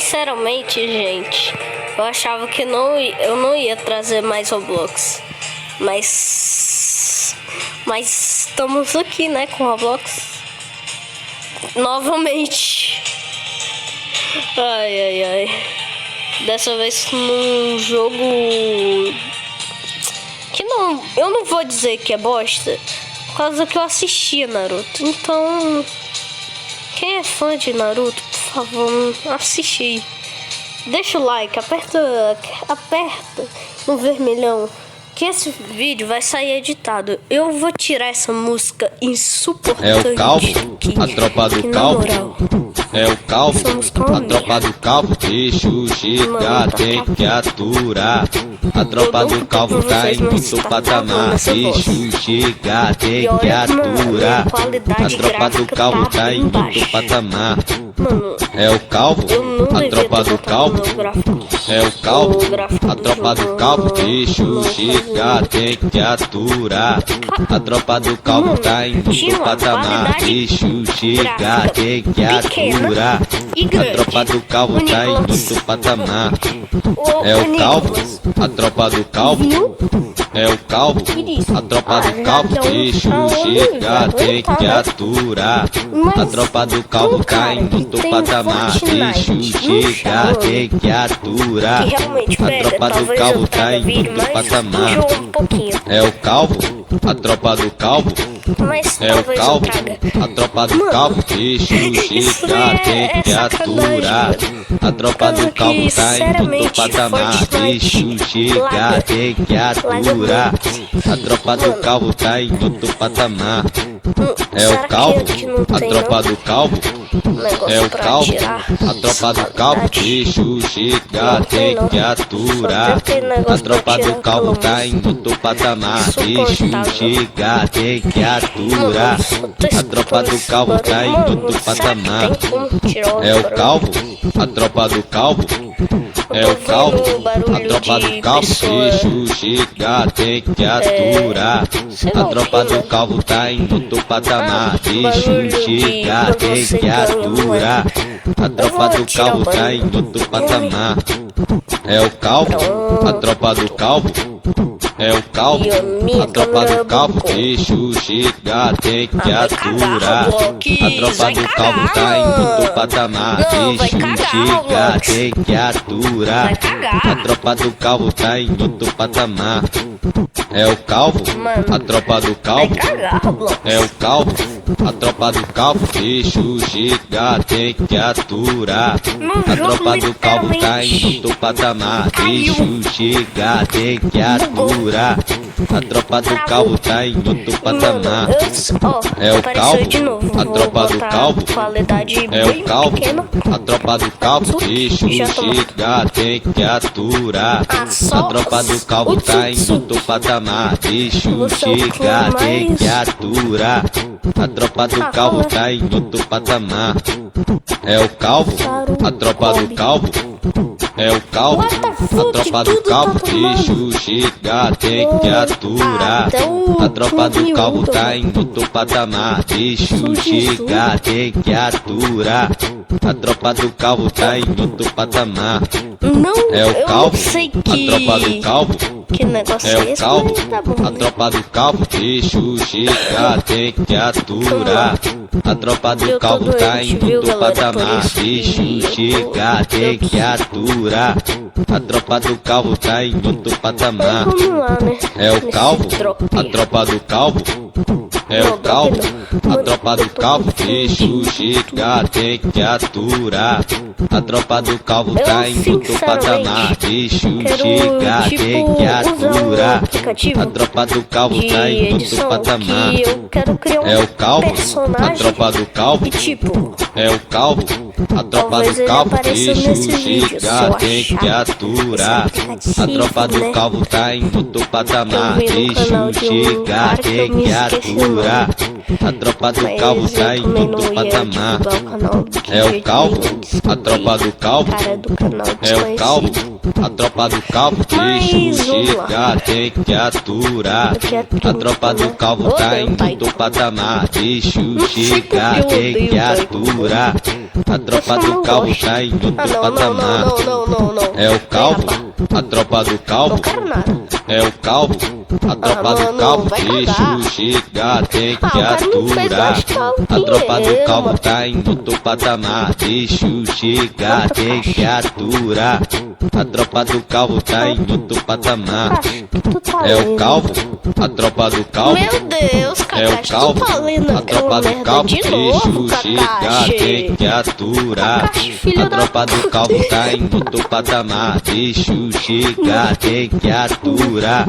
Sinceramente, gente, eu achava que eu não ia trazer mais Roblox. Mas estamos aqui, né, com Roblox. Novamente. Ai. Dessa vez num jogo que eu não vou dizer que é bosta, por causa que eu assistia Naruto. Então, quem é fã de Naruto, por favor, assiste aí. Deixa o like, aperta no vermelhão, que esse vídeo vai sair editado. Eu vou tirar essa música insuportável. É o Calvo, a tropa do Calvo. É o Calvo, a tropa do Calvo. Deixa eu chegar, tem que aturar. A tropa do Calvo tá indo do patamar. Deixa eu chegar, tem que aturar. A tropa do Calvo tá indo do patamar. É o Calvo, a tropa do Calvo. É o Calvo, a tropa do Calvo. Deixa eu chegar, tem que aturar. A tropa do Calvo tá indo do patamar. Deixa eu chegar, tem que aturar. A tropa do Calvo tá indo do patamar. É o Calvo, a tropa do Calvo. É o Calvo, a tropa do Calvo. Deixa eu chegar, tem que aturar. A tropa do Calvo tá indo do patamar. Deixa eu chegar, tem que aturar. A tropa do Calvo tá indo do patamar. É o Calvo, a tropa do Calvo. É o Calvo, a tropa do Calvo. Deixa eu chegar, tem que aturar. A tropa do Calvo tá indo do patamar. Deixa eu chegar, tem que aturar. A tropa do Calvo tá indo do patamar. É o Calvo, a tropa do Calvo. É o Calvo, a tropa do Calvo. Deixa eu chegar, tem que aturar. A tropa do Calvo tá indo do patamar. Deixa eu chegar, tem que aturar. A tropa do Calvo tá indo do patamar. É o Calvo, a tropa do Calvo. É o Calvo, a tropa do Calvo. Deixa eu chegar, tem que aturar. A tropa do Calvo tá indo do patamar. Deixa eu chegar, tem que aturar. A tropa do Calvo tá indo do patamar. É o Calvo, a tropa do Calvo. É o Calvo, a tropa do Calvo. Deixa eu chegar, tem que aturar. A tropa do Calvo tá indo do patamar. Deixa eu chegar, tem que aturar. A tropa do Calvo tá indo do patamar. É o Calvo, a tropa do Calvo. É o Calvo, a tropa do Calvo. Deixa eu chegar, tem que aturar. A tropa do Calvo tá indo do patamar. Deixa eu chegar, tem que aturar. A tropa do Calvo tá indo do patamar. É o Calvo, a tropa do Calvo. É o Calvo, a tropa do Calvo. Deixa eu chegar, tem que aturar. A tropa do Calvo tá indo do patamar. Deixa eu chegar, tem que aturar. A tropa do Calvo tá indo do patamar. É o Calvo, a tropa do Calvo. É o Calvo, a tropa do Calvo. Deixa eu chegar, tem que aturar. A tropa do Calvo tá indo do patamar. Deixa eu chegar, tem que aturar. A tropa do Calvo tá indo do patamar. É o Calvo, a tropa do Calvo. É o Calvo, a tropa do Calvo. Deixa eu chegar, tem que aturar. A tropa do Calvo tá indo do patamar. Deixa eu chegar, tem que aturar. A tropa do Calvo tá indo do patamar. É o Calvo, a tropa do Calvo. É o Calvo, a tropa do Calvo. Deixa eu chegar, tem que aturar. A tropa do Calvo tá indo do patamar. Deixa eu chegar, tem que aturar. A tropa do Calvo tá indo do patamar. É o Calvo, a tropa do Calvo. É o Calvo, a tropa do Calvo. Deixa eu chegar, tem que aturar. A tropa do Calvo tá indo do patamar. Deixa eu chegar, tem que aturar. A tropa do Calvo tá indo do patamar. É o Calvo, a tropa do Calvo. É o Calvo, A tropa do calvo, deixa chegar, tem que aturar. A tropa do calvo tá em outro patamar, deixa chegar, tem que aturar. A tropa do calvo tá em outro patamar. É o calvo, a tropa do calvo. É o calvo, a tropa do calvo, deixa chegar, tem que aturar. A tropa do calvo tá em outro patamar, deixa chegar, tem que aturar. A tropa do calvo tá em outro patamar. É o calvo, a tropa do calvo. Meu Deus, É o Kakashi, calvo, tu tá lendo a tropa aquela do merda calvo, de novo, deixa chegar, Kakashi. tem que aturar. Kakashi, filho A da tropa do puta. calvo tá em outro patamar, deixa chegar, tem que aturar.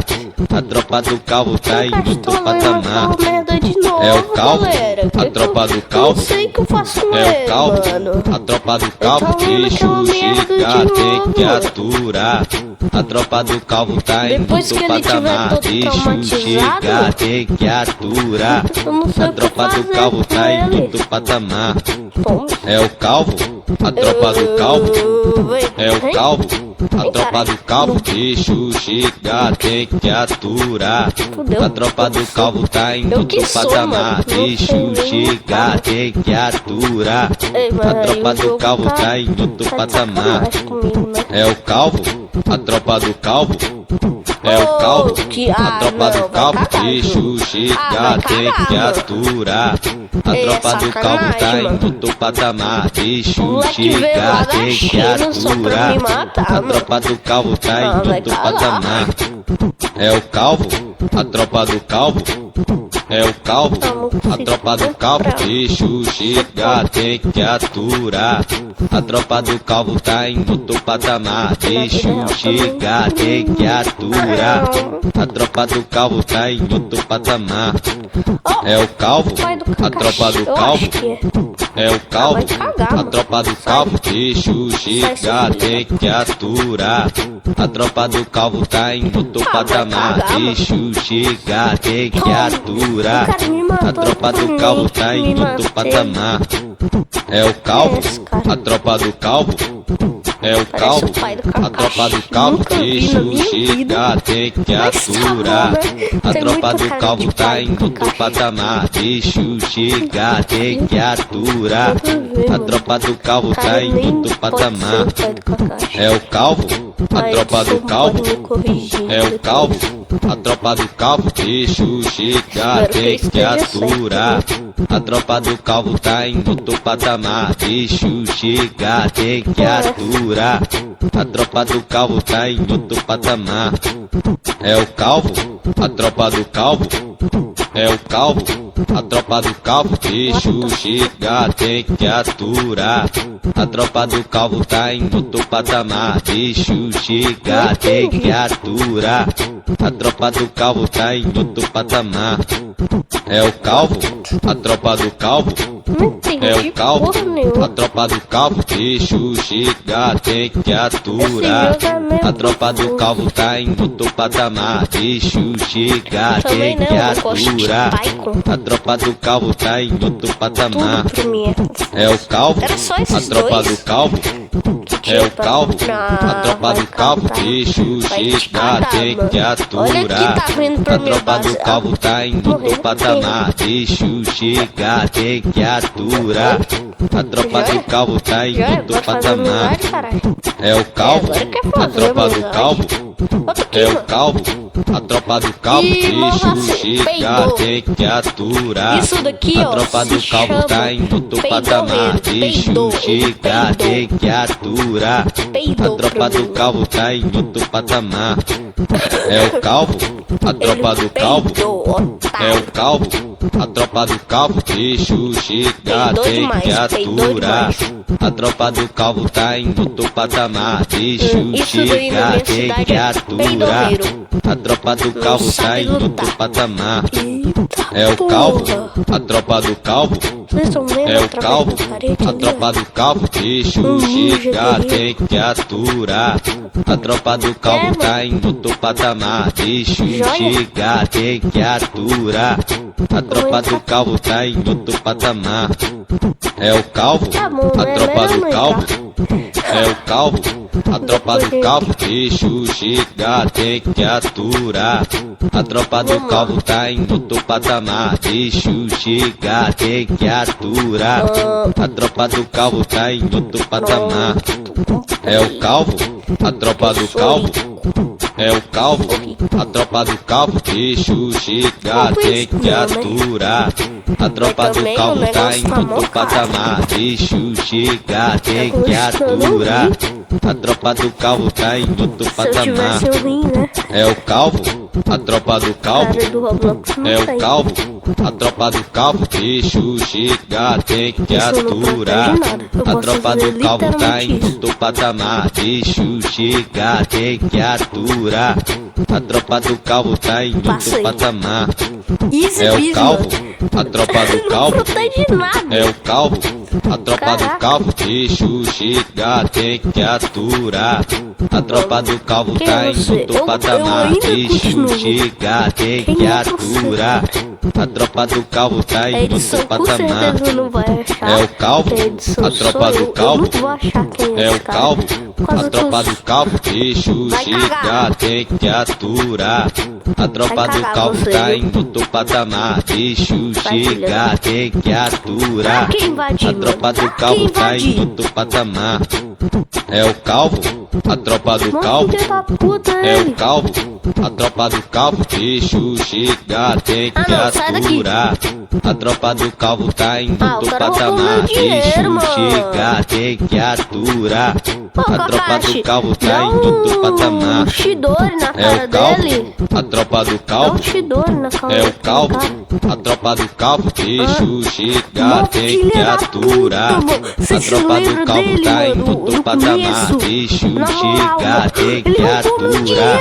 A tropa do calvo tá em Kakashi, outro tá lendo aquela patamar. merda de novo, É o calvo, galera. a tropa do calvo. Não sei o que eu faço com É o ele, calvo, mano. a tropa do calvo, tá lendo deixa aquela merda chegar, de tem novo. que aturar. A tropa do calvo tá em Depois outro que ele tiver patamar, todo deixa traumatizado, chegar, tem que aturar. eu não sei A o que tropa do fazer calvo com tá em ele. outro patamar. Bom, É o calvo, a tropa do calvo. É o calvo, a tropa do calvo, deixa chegar, tem que aturar. Fudeu. A tropa do calvo tá em Eu outro que sou, patamar, mano. Não deixa sei nem chegar, tem que aturar. Ei, A mano, tropa o do jogo calvo tá em outro tá de patamar. sacanagem comigo, né? É o calvo, a tropa do calvo. É o calvo, a tropa do calvo, deixa chegar, tem que aturar. A Ei, é tropa do calvo tá sacanagem, em mano. outro patamar, deixa O moleque veio lá chegar, da tem que China só pra aturar. me matar, A mano. tropa do calvo tá Ah, em vai outro calar. patamar. É o calvo, a tropa do calvo. É o calvo, a tropa do calvo, deixa chegar, tem que aturar. A tropa do calvo tá em outro patamar, deixa chegar, tem que aturar. A tropa do calvo tá em outro patamar. É o calvo, Pai do a tropa do Kakashi, eu calvo. acho que é. É o calvo, vai cagar, a mano. tropa do calvo, deixa chegar, tem que aturar. A tropa do calvo tá em outro vai patamar, cagar, mano. deixa chegar, tem que O aturar. cara me matou, A tropa do eu calvo também tá em me outro matei. patamar. É o calvo, Esse cara. a tropa do calvo. É o Parece calvo, o pai do a tropa do Kakashi. calvo, Nunca vi deixa na minha chegar, tem que Mas tá bom, aturar. né? A Tem tropa muita do cara calvo de tá pai em do outro Kakashi. patamar, deixa chegar, tem que aturar. Nada a ver, A mano. tropa do calvo Cara, tá em nem outro pode patamar. ser o pai do Kakashi. É o calvo, a Aí, tropa do Edson, calvo. pode me corrigir É o depois. calvo, a tropa do calvo, deixa chegar, Espero que tem que esteja aturar. A tropa do calvo tá em outro patamar, deixa chegar, tem que aturar. A tropa do calvo tá em outro patamar. É o calvo, a tropa do calvo. É o calvo, a tropa do calvo, deixa chegar, tem que aturar. A tropa do calvo tá em outro patamar, deixa chegar, tem que aturar. A tropa do calvo tá em outro patamar. É o calvo, a tropa do calvo. Não entendi É o calvo, porra nenhuma. a tropa do calvo, deixa chegar, tem que aturar. Esse jogo é mesmo A tropa do calvo tá em outro patamar, deixa chegar, Também tem que não, eu gosto de aturar. Python. A tropa do calvo tá em outro patamar. Tudo pra mim É o calvo, Era só a esses tropa dois. do calvo. É o calvo, a tropa do calvo, deixa chegar, tem que aturar. Olha que tá vindo pra A minha tropa base. do calvo tá em outro patamar, deixa chegar, tem que aturar. A tropa do calvo tá em Já, outro vai fazer patamar. amizade, caralho. É o calvo, Agora quer a fazer tropa do amizade. calvo. Outro aqui, É o mano. calvo, a tropa do calvo, Ih, deixa morra, você chegar, peidou. tem que aturar. Isso daqui, A ó, tropa do se calvo chama tá em outro peidou patamar, mesmo, deixa peidou, chegar, peidou. tem que aturar. A Peidou tropa pra do mim. calvo tá em outro patamar. É o calvo, a tropa do calvo. Peidou, otário. É o calvo, a tropa do calvo, deixa chegar, Peidou tem demais, que peidou aturar. demais. A tropa do calvo tá em outro patamar, deixa Isso daí na chegar, minha tem cidade que é aturar. peidoeiro. A tropa do Não calvo tá sabe em outro lutar. patamar. Eita, É o calvo, porra. a tropa do calvo. Vocês estão vendo É o através calvo, da parede a ali, tropa ó? do calvo, deixa Um ninja chegar, guerreiro. tem que aturar. A tropa do calvo tá em outro patamar. Deixa chegar, tem que aturar. A tropa do calvo tá em outro patamar. É o calvo, a tropa do calvo. É o calvo, a tropa do calvo. Deixa chegar, tem que aturar. A tropa do calvo tá em outro patamar. Deixa chegar, tem que aturar. A tropa do calvo tá em outro patamar. É o calvo, a tropa do calvo. É o calvo, a tropa do calvo. Deixa chegar, tem que aturar. A tropa do calvo tá em outro patamar. Deixa chegar, tem que aturar. A tropa do calvo tá em outro patamar. É o calvo, a tropa do calvo. É o calvo, a tropa do calvo. Deixa chegar, tem que aturar. A tropa do calvo tá em outro patamar. Deixa chegar, tem que aturar. A tropa do calvo tá em outro patamar. É o calvo, a tropa do calvo. É o calvo, a tropa do calvo. Deixa chegar, tem que aturar. A tropa do calvo tá em outro patamar. Deixa chegar, tem que aturar. A tropa do calvo tá em outro patamar. É o calvo, a tropa do calvo. É o calvo, a tropa do calvo. Deixa chegar, tem que aturar. A tropa do calvo tá em outro patamar. Deixa chegar, tem que aturar. A tropa do calvo tá em outro patamar. É o calvo, a tropa do calvo. É o calvo, a tropa do calvo. Deixa chegar, tem que aturar. A tropa do calvo tá em outro patamar. Deixa chegar, tem que aturar. A tropa do calvo tá em outro patamar. É o calvo, a tropa do calvo. É o calvo, a tropa do calvo. Deixa chegar, tem que aturar. A tropa do calvo tá em outro patamar. Deixa chegar, tem que aturar.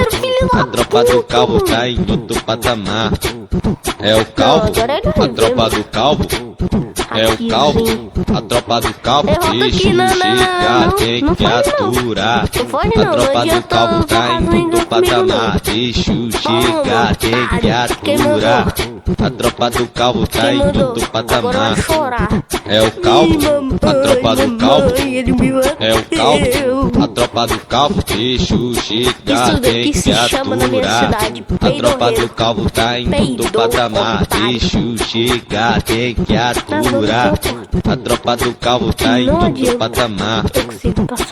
A tropa do calvo tá em outro patamar. É o calvo, a tropa do calvo. É o calvo, a tropa do calvo. Deixa chegar, tem que aturar. A tropa do calvo tá em outro patamar. Deixa chegar, tem que aturar. A tropa do calvo tá em outro patamar. É o calvo, a tropa do calvo. É o calvo, a tropa do calvo. Deixa chegar, tem que aturar. A tropa do calvo tá em outro patamar. Deixa chegar, tem que aturar. A tropa do calvo tá em outro patamar.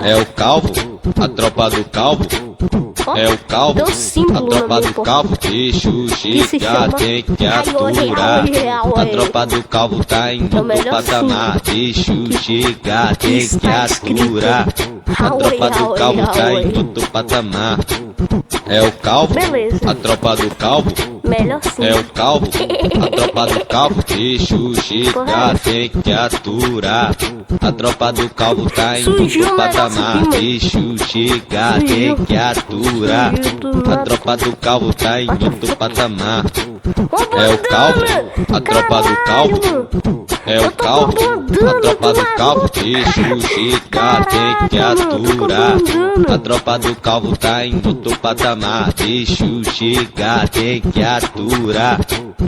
É o calvo, a tropa do calvo. É o calvo, a tropa do calvo. Deixa chegar, tem que aturar. A tropa do calvo tá em outro patamar. Deixa chegar, tem que aturar. A tropa do calvo tá em outro patamar. É o calvo, a tropa do calvo. É o calvo, a tropa do calvo. Deixa chegar, tem que aturar. A tropa do calvo tá em outro patamar. Deixa chegar, tem que aturar. A tropa do calvo tá em outro patamar. É o calvo, a tropa do calvo. É o calvo, a tropa do calvo. Deixa chegar, tem que aturar. A tropa do calvo tá em outro patamar. Deixa chegar, tem que aturar.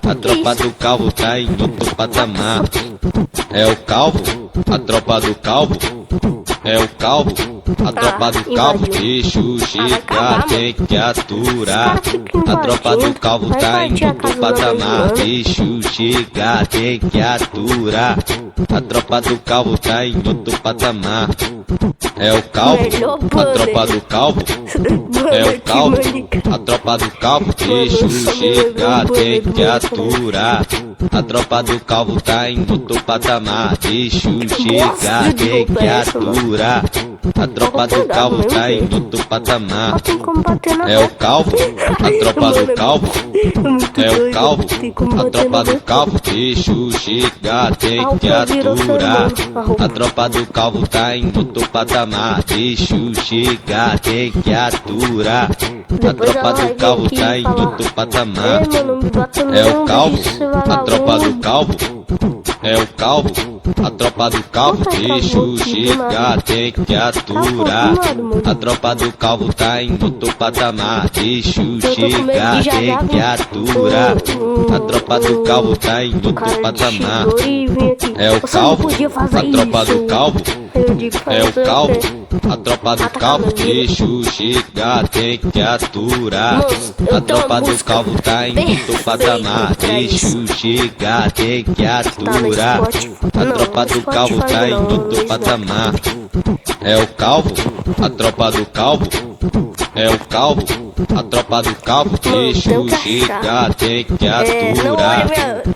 A tropa do calvo tá em outro patamar. É o calvo, a tropa do calvo. É o calvo, a tropa do calvo. Deixa chegar, tem que aturar. A tropa do calvo tá em outro patamar. Deixa chegar, tem que aturar. A tropa do calvo tá em outro patamar. É o calvo, a tropa do calvo. É o calvo, a tropa do calvo. Deixa chegar, tem que aturar. A tropa do calvo tá em outro patamar. Deixa chegar, tem que aturar. A tropa do calvo tá em outro patamar. É o calvo, a tropa do calvo. É o calvo, a tropa do calvo. Deixa chegar, tem que aturar. A tropa do calvo tá em outro patamar. Deixa chegar, tem que aturar. A tropa do calvo tá em outro patamar. É o calvo, a tropa do calvo. É o calvo, a tropa do calvo, deixa eu chegar, tem que aturar. A tropa do calvo tá em outro patamar, deixa eu chegar, tem que aturar. A tropa do calvo tá em outro patamar. É o calvo, a tropa do calvo. É o calvo, a tropa do calvo, deixa eu chegar, tem que aturar. A tropa do calvo tá em outro patamar, deixa eu chegar, tem que aturar. A tropa do calvo tá em outro patamar. É o calvo, a tropa do calvo. É o calvo, a tropa do calvo, deixa eu chegar, tem que aturar.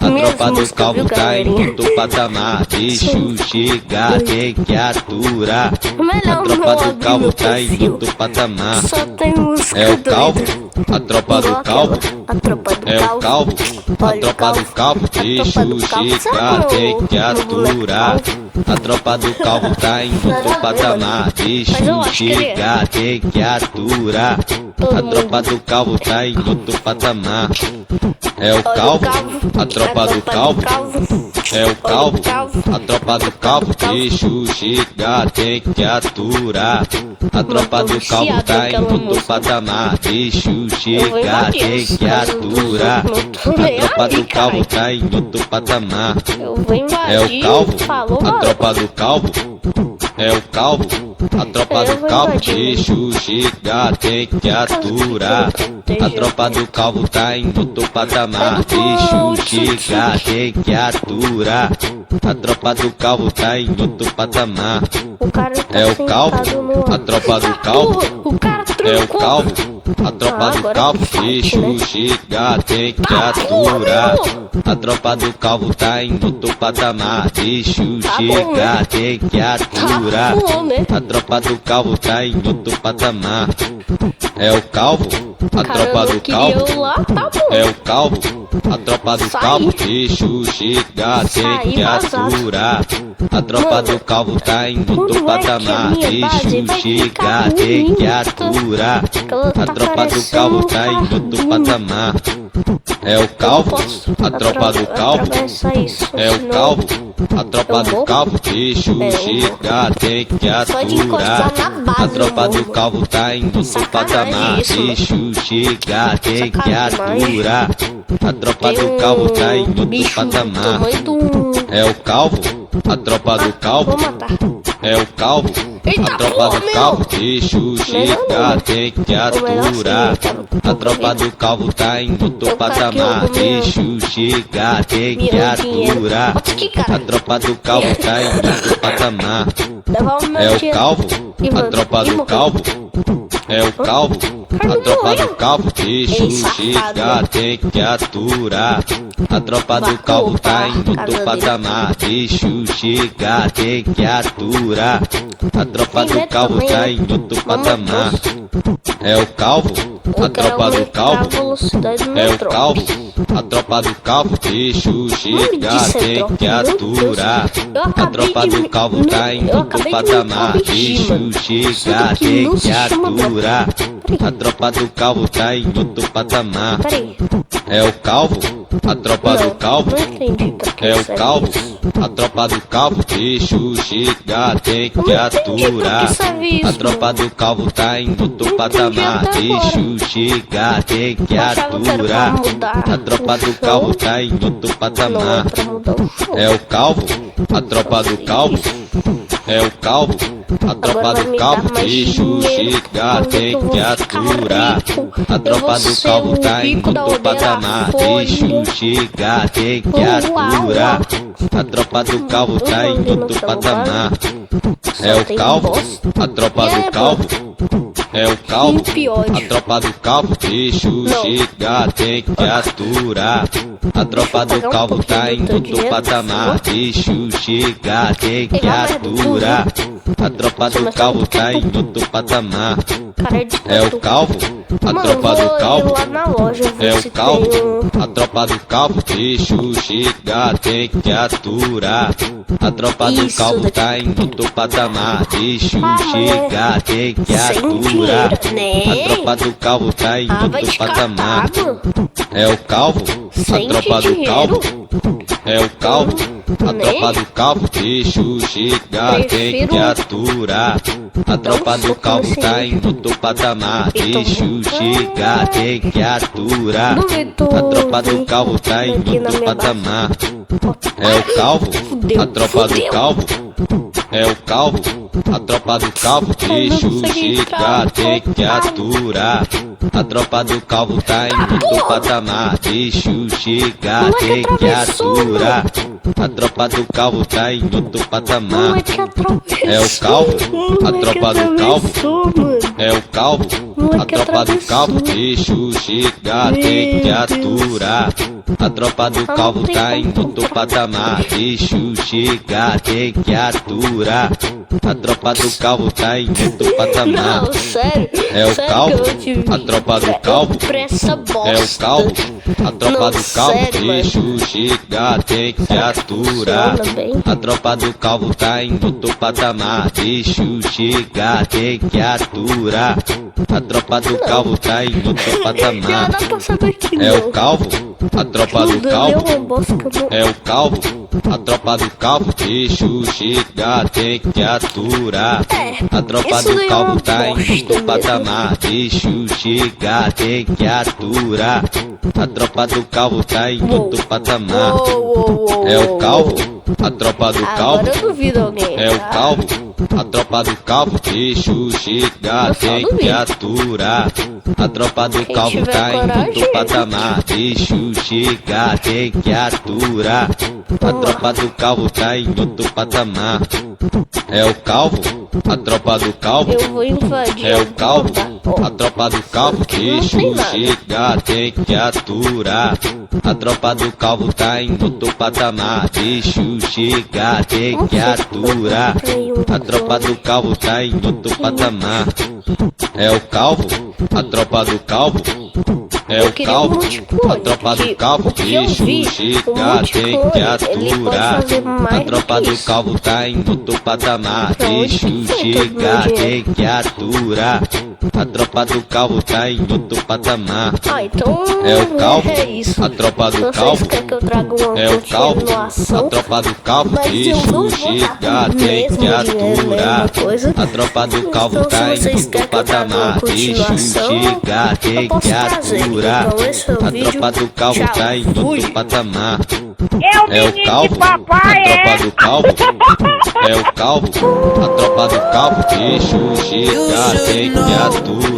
A tropa do calvo tá em outro patamar, deixa eu chegar, tem que aturar. A tropa do calvo tá em outro patamar. É o calvo, a tropa do calvo. É o calvo, a tropa do calvo, deixa eu chegar, tem que aturar. A tropa do calvo tá em outro patamar, deixa eu chegar, tem que aturar. A tropa do calvo tá em outro patamar. É o calvo, a tropa do calvo. É o calvo, a tropa do calvo, deixa eu chegar, tem que aturar. A tropa do calvo tá em outro patamar, deixa eu chegar, tem que aturar. A tropa do calvo tá em outro patamar. É o calvo, a tropa do calvo. É o calvo, a tropa do calvo, deixa eu chegar, tem que aturar. A tropa do calvo tá em outro patamar, deixa eu chegar, tem que aturar. A tropa do calvo tá em outro patamar. É o calvo, a tropa do calvo. É o calvo, a tropa do calvo, deixa eu chegar, tem que aturar. A tropa do calvo tá em outro patamar, deixa eu chegar, tem que aturar. A tropa do calvo tá em outro patamar. É o calvo, a tropa do calvo. É o calvo, a tropa do calvo, deixa eu chegar, tem que aturar. A tropa do calvo tá em outro patamar, deixa eu chegar, tem que aturar. A tropa do calvo tá em outro patamar. É o calvo, a tropa do calvo. É o calvo, a tropa do calvo, deixa eu chegar, tem que aturar. A tropa do calvo tá em outro patamar, deixa eu chegar, tem que aturar. A tropa do calvo tá em outro patamar. É o calvo, a tropa do calvo. É o calvo, a tropa do calvo, deixa eu chegar, tem que aturar. A tropa do calvo tá em outro patamar, deixa eu chegar, tem que aturar. A tropa do calvo tá em outro patamar. É o calvo, a tropa do calvo. É o calvo, a tropa do calvo, deixa eu chegar, tem que aturar. A tropa do calvo tá em outro patamar, deixa eu chegar, tem que aturar. A tropa do calvo tá em outro patamar. É o calvo, a tropa do calvo. É o calvo, a tropa do calvo, deixa eu chegar, tem que aturar. A tropa do calvo tá em outro patamar, deixa eu chegar, tem que aturar. A tropa do calvo tá em outro patamar. É o calvo, a tropa do calvo. É o calvo, a tropa do calvo, deixa eu chegar, tem que aturar. A tropa do calvo tá em outro patamar, deixa eu chegar, tem que aturar. A tropa do calvo tá em outro patamar. É o calvo, a tropa do calvo. É o calvo, a tropa do calvo, deixa eu chegar, tem que aturar. A tropa do calvo tá em outro patamar, deixa eu chegar, tem que aturar. A tropa do calvo tá em outro patamar. É o calvo, a tropa do calvo. É o calvo, a tropa do calvo, deixa eu chegar, tem que aturar. A tropa do calvo tá em outro patamar, deixa eu chegar, tem que aturar. A tropa do calvo tá em outro patamar. É o calvo, a tropa do calvo. É o calvo, a tropa do calvo, deixa eu chegar, tem que aturar. A tropa do calvo tá em outro patamar, deixa eu chegar, tem que aturar. A tropa do calvo tá em outro patamar. É o calvo, a tropa do calvo. É o calvo, A tropa do calvo, deixa eu chegar, tem que aturar. A tropa do calvo tá em outro patamar, deixa eu chegar, tem que aturar. A tropa do calvo tá em outro patamar. É o calvo, a tropa do calvo. É o calvo, a tropa do calvo, deixa eu chegar, tem que aturar. A tropa do calvo tá em outro patamar, deixa eu chegar, tem que aturar. A tropa do calvo tá em outro patamar. É o calvo, a tropa do calvo. É o calvo, a tropa do calvo, deixa eu chegar, tem que aturar. A tropa do calvo tá em outro patamar, deixa eu chegar, tem que aturar. A tropa do calvo tá em outro patamar. Não, sério. É o calvo, a tropa do calvo. É o calvo, a tropa do calvo, deixa eu chegar, tem que aturar. A tropa do calvo tá em outro patamar, deixa eu chegar, tem que aturar. A tropa do calvo tá em outro patamar. É o calvo, a tropa do calvo. É o calvo, a tropa do calvo, deixa eu chegar, tem que aturar. A tropa do calvo tá em outro patamar, deixa eu chegar, tem que aturar. A tropa do calvo tá em outro patamar. É o calvo, a tropa do calvo. É o calvo, a tropa do calvo, deixa eu chegar, tem que aturar. A tropa do calvo tá em outro patamar, deixa eu chegar, tem que aturar. A tropa do calvo tá em outro patamar. É o calvo, a tropa do calvo. Eu vou invadir. É o calvo, a tropa do calvo, deixa eu chegar, tem que aturar. A tropa do calvo tá em outro patamar, deixa eu chegar, tem que aturar. A tropa do calvo tá em outro patamar. É o calvo, a tropa do calvo. É o calvo, a tropa do calvo, deixa eu chegar, tem que aturar. A tropa do calvo tá em outro patamar, deixa eu chegar, tem que aturar. A tropa do calvo tá em outro patamar. É o calvo, a tropa do calvo. É o calvo, a tropa do calvo, deixa eu chegar, tem que aturar. A tropa do calvo tá em outro patamar, deixa eu chegar, tem que aturar. A tropa do calvo tá em outro patamar. É o calvo, a tropa do calvo. É o calvo, a tropa do calvo, deixa eu chegar, tem que aturar.